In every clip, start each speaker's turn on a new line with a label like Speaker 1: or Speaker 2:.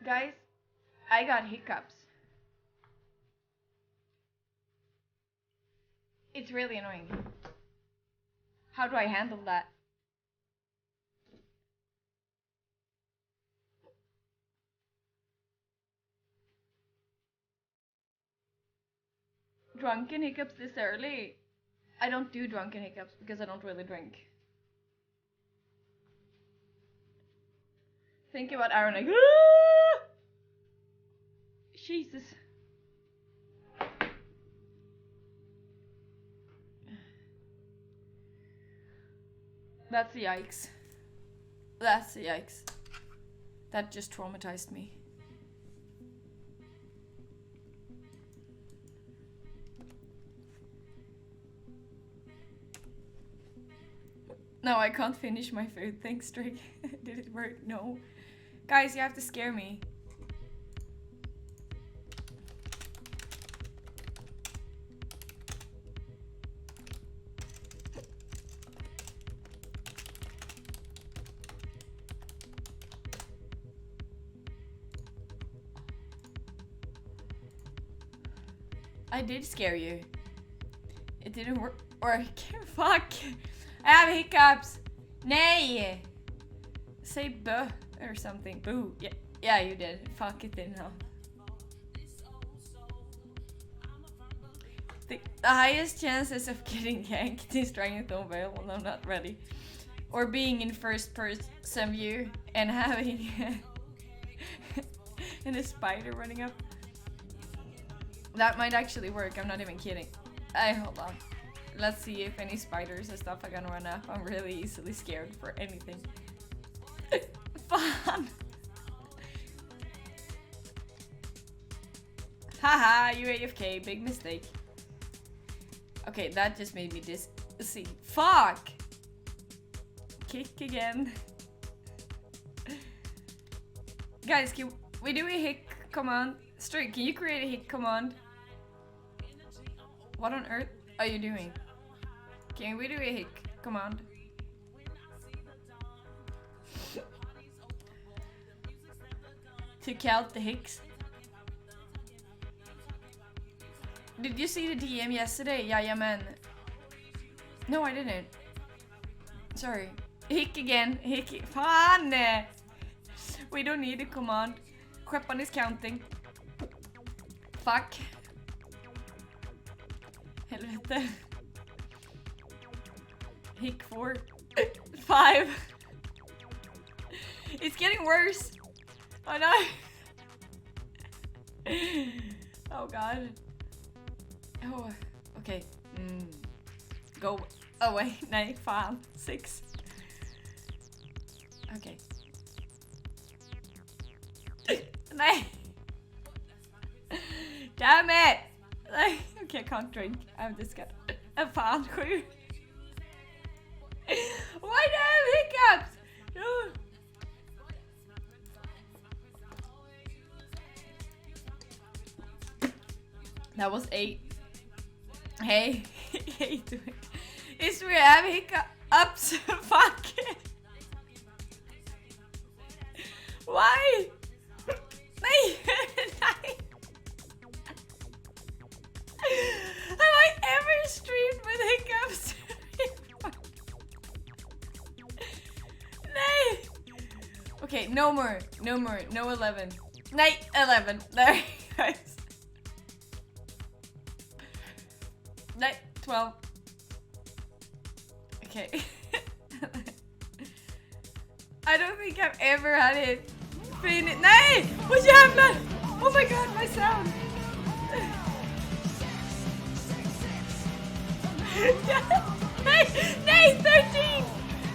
Speaker 1: Guys, I got hiccups. It's really annoying. How do I handle that? Drunken hiccups this early? I don't do drunken hiccups because I don't really drink. Think about Aaron like, ah! Jesus. That's a yikes. That's a yikes. That just traumatized me. No, I can't finish my food. Thanks, Drake. Did it work? No. Guys, you have to scare me. I did scare you. It didn't work. Or fuck. I have hiccups. Nej. Say buh or something. Boo. Yeah, you did. Fuck it in now. The highest chances of getting yanked is trying to mobile when I'm not ready. Or being in first person view and having and a spider running up. That might actually work, I'm not even kidding. Hold on. Let's see if any spiders and stuff are gonna run up. I'm really easily scared for anything. Fun! Haha, you AFK, big mistake. Okay, that just made me see. Fuck! Kick again. Guys, can we do a hick command? Straight, can you create a hick command? What on earth are you doing? Can we do a hick command? To count the hicks. Did you see the DM yesterday? Jajamän. No, I didn't. Sorry. Hick again. Hick. Fan! We don't need a command. Weapon is counting. Fuck. Helvete. Hick 4. 5. It's getting worse. Oh no. Oh god. Oh, okay. Go away. Nej, fan. 6. Okay. Nej. Damn it. Okay, I can't drink. I'm just gonna. Fan 7. Why do I have hiccups? No. That was 8. Hey, hey, it's weird. I have hiccups. Fuck. Why? Nej. Have I ever streamed with hiccups? Nej. Okay, no more. No more. No 11. Nej, 11. There, guys. Nej, 12. Okay. I don't think I've ever had it. Nej! Vad jävlar! Oh my god, my sound! Nej! Nej! 13!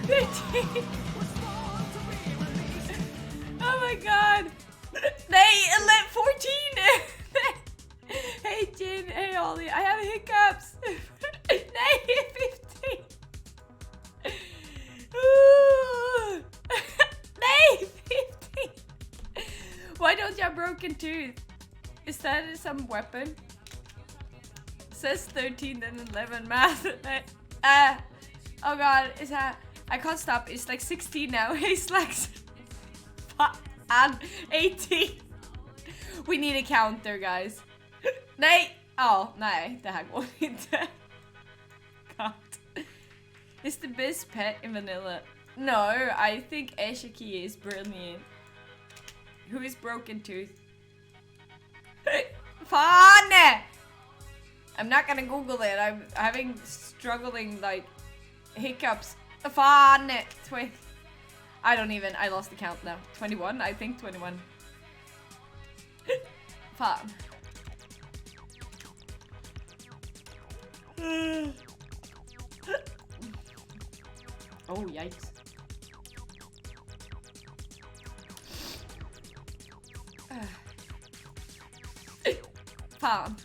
Speaker 1: 13! Oh my god! Nej! 14! Hey Jin, hey Ollie, I have hiccups! Nej! 15! Nej! 15! Why don't you have broken tooth? Is that some weapon? It says 13 and 11 math. Oh god, is that... I can't stop. It's like 16 now. Hey Slacks. And 18. We need a counter, guys. Nej! Ja, nej, det här går inte. God. It's the best pet in vanilla. No, I think Eshiki is brilliant. Who is Broken Tooth? Fun! I'm not gonna Google it. I'm having struggling like hiccups. Fun! I don't even. I lost the count now. 21? I think 21. Fun. Oh, yikes. Fun.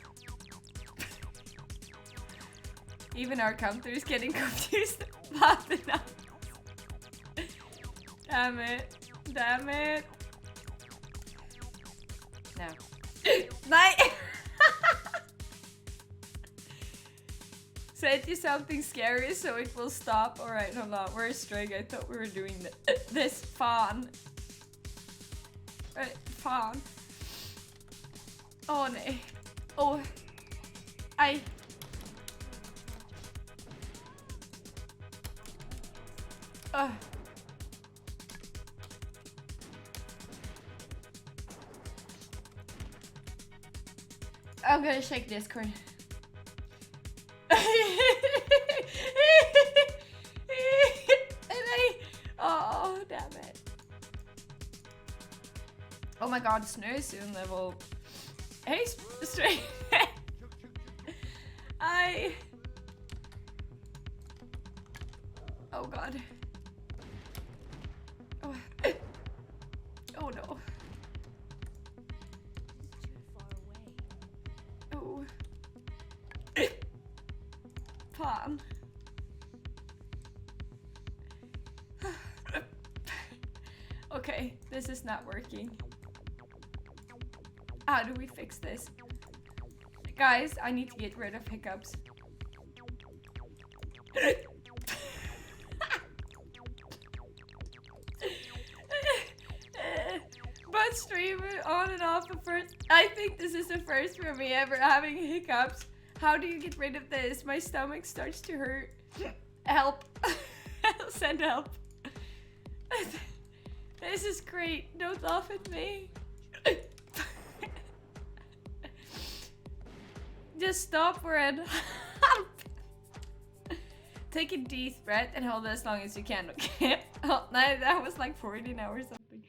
Speaker 1: Even our counter is getting confused about it now. Damn it. Damn it. No. Nej! Said you something scary so it will stop. Alright, hold on. We're string. I thought we were doing this fun. Fun. Oh, nej. Oh. I. I'm gonna check Discord. Oh, damn it. Oh my god, Snow soon level. Hey, straight. Oh god. Oh, oh no. Oh. Fan. Okay, this is not working. How do we fix this? Guys, I need to get rid of hiccups. But stream on and off the first. I think this is the first for me ever having hiccups. How do you get rid of this? My stomach starts to hurt. Help. Send help. This is great. Don't laugh at me. Just stop, Red. Take a deep breath and hold it as long as you can, okay? Oh, no, that was like 14 hours or something.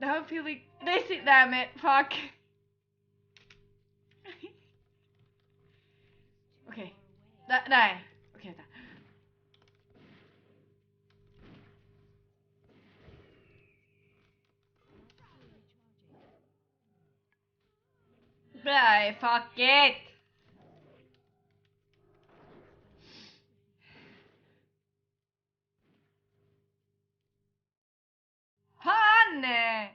Speaker 1: Now I'm feeling dizzy, damn it, fuck. Okay. Nej. Okay, där. Nej, fuck it! Fan!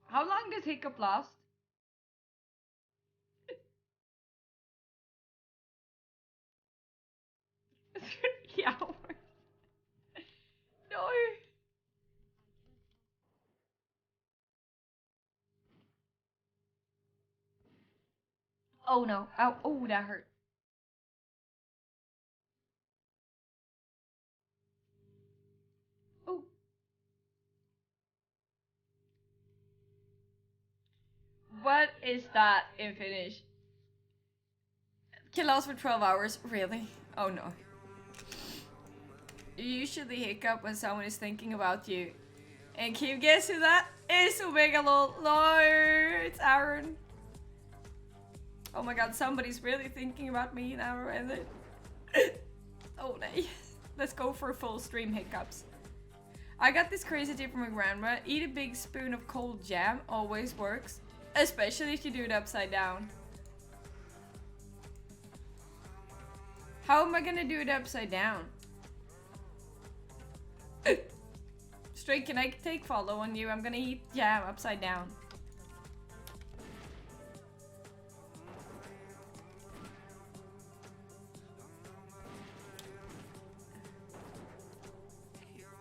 Speaker 1: How long does Hiccup last? 3 hours. No. Oh no. Ow. Oh, that hurt. Oh. What is that in Finnish? Can last for 12 hours? Really? Oh no. You usually hiccup when someone is thinking about you. And can you guess who that is? Omega lol. No, it's Aaron. Oh my god, somebody's really thinking about me now, and then. Oh no. Let's go for full stream hiccups. I got this crazy tip from my grandma. Eat a big spoon of cold jam. Always works. Especially if you do it upside down. How am I gonna do it upside down? Straight, can I take follow on you? I'm gonna eat jam upside down.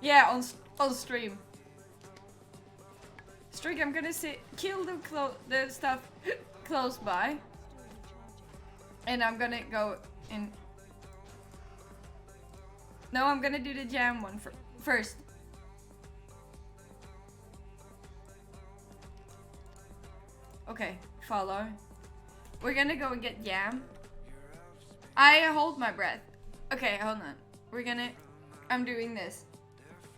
Speaker 1: Yeah, on stream. Streak, I'm gonna kill the stuff close by. And I'm gonna go in. No, I'm gonna do the jam one first. Okay, follow. We're gonna go and get jam. I hold my breath. Okay, hold on. I'm doing this.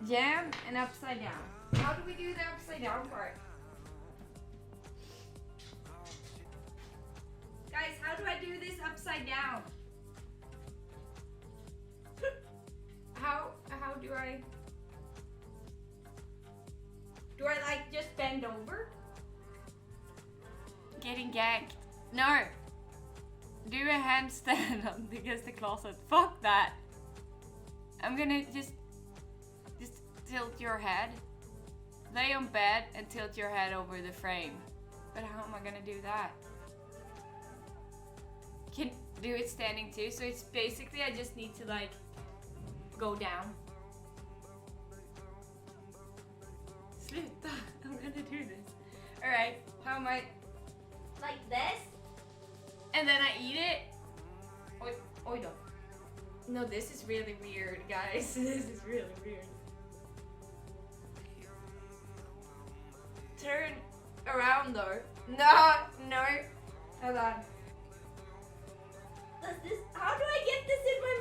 Speaker 1: Jam and upside down. How do we do the upside down part? Guys, how do I do this upside down? How do I? Do I like just bend over? Getting ganked. No. Do a handstand on against the closet. Fuck that. I'm gonna just tilt your head. Lay on bed and tilt your head over the frame. But how am I gonna do that? Can do it standing too. So it's basically I just need to like go down. Sluta. I'm gonna do this. Alright, how am I? Like this? And then I eat it? Oi då. No, this is really weird, guys. This is really weird. Turn around though. No. Hold on. How do I get this in my